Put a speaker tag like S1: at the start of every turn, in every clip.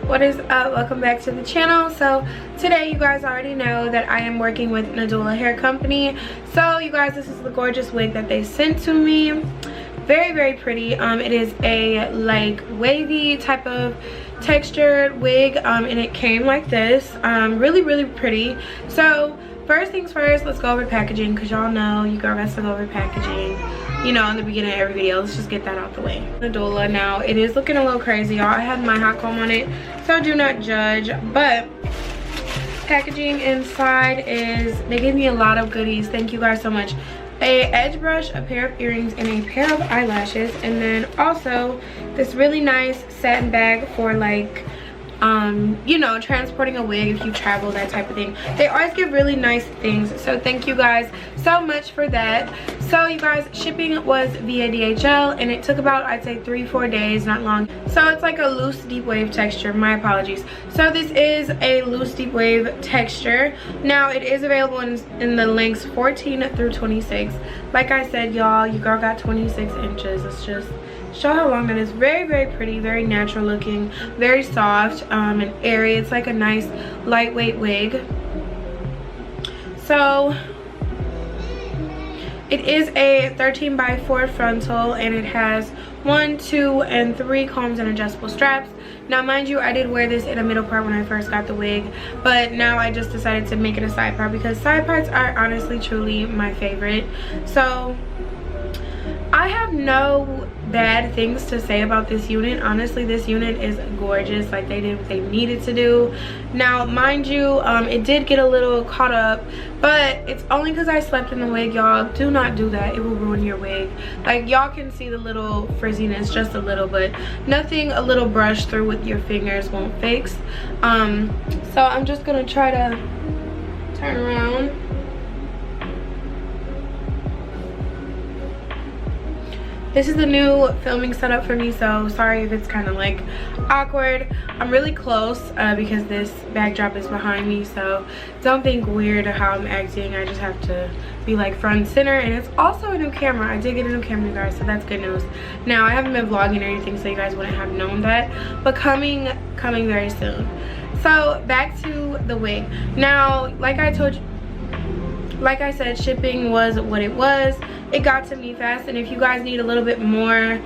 S1: What is up? Welcome back to the channel. So today you guys already know that I am working with Nadula Hair Company. So you guys, this is the gorgeous wig that they sent to me. Very pretty. It is a like wavy type of textured wig, and it came like this. Really pretty. So first things first, let's go over packaging, because y'all know you girl has to go over packaging, you know, in the beginning of every video. Let's just get that out the way. Nadula, now it is looking a little crazy, y'all. I had my hot comb on it, so do not judge. But packaging inside is, they gave me a lot of goodies. Thank you guys so much. A edge brush, a pair of earrings, and a pair of eyelashes, and then also this really nice satin bag for like you know, transporting a wig if you travel, that type of thing. They always give really nice things, so thank you guys so much for that. So you guys, shipping was via DHL, and it took about, I'd say, 3-4 days, not long. So it's like a loose deep wave texture. My apologies. So this is a loose deep wave texture. Now it is available in the lengths 14 through 26. Like I said, y'all, your girl got 26 inches. Let's just show how long that is. Very pretty, very natural looking, very soft, and airy. It's like a nice lightweight wig. So it is a 13x4 frontal, and it has 1, 2, and 3 combs and adjustable straps. Now mind you, I did wear this in a middle part when I first got the wig, but now I just decided to make it a side part because side parts are honestly truly my favorite. So I have no bad things to say about this unit. Honestly, this unit is gorgeous. Like, they did what they needed to do. Now mind you, it did get a little caught up, but it's only because I slept in the wig, y'all. Do not do that. It will ruin your wig. Like, y'all can see the little frizziness just a little, but nothing a little brush through with your fingers won't fix. So I'm just gonna try to turn around. This is a new filming setup for me, so sorry if it's kind of like awkward. I'm really close because this backdrop is behind me, so don't think weird how I'm acting. I just have to be like front and center, and it's also a new camera. I did get a new camera, you guys, so that's good news. Now I haven't been vlogging or anything, so you guys wouldn't have known that, but coming very soon. So back to the wig. Now, like I told you, like I said, shipping was what it was. It got to me fast, and if you guys need a little bit more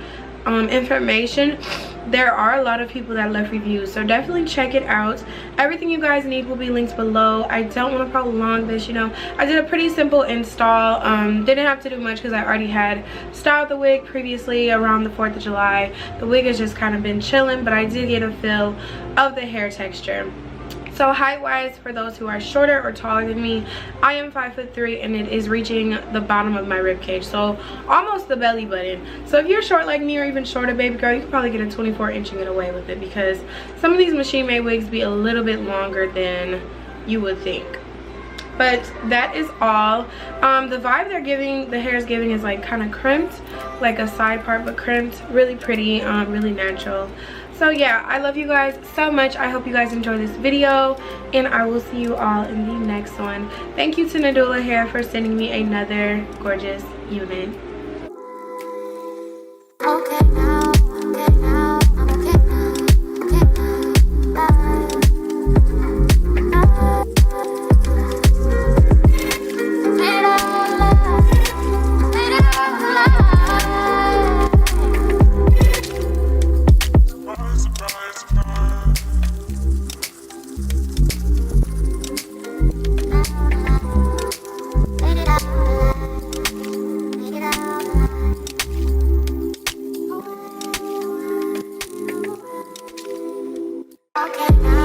S1: information, there are a lot of people that left reviews, so definitely check it out. Everything you guys need will be linked below. I don't want to prolong this, you know. I did a pretty simple install. Didn't have to do much because I already had styled the wig previously around the 4th of July. The wig has just kind of been chilling, but I did get a feel of the hair texture. So height wise, for those who are shorter or taller than me, I am 5'3", and it is reaching the bottom of my rib cage, so almost the belly button. So if you're short like me or even shorter, baby girl, you can probably get a 24 inch and get away with it, because some of these machine made wigs be a little bit longer than you would think. But that is all. The vibe they're giving, the hair is giving, is like kind of crimped, like a side part but crimped. Really pretty, really natural. So yeah, I love you guys so much. I hope you guys enjoy this video, and I will see you all in the next one. Thank you to Nadula Hair for sending me another gorgeous unit. Okay, now, okay, now, I'm okay now, okay now, okay now.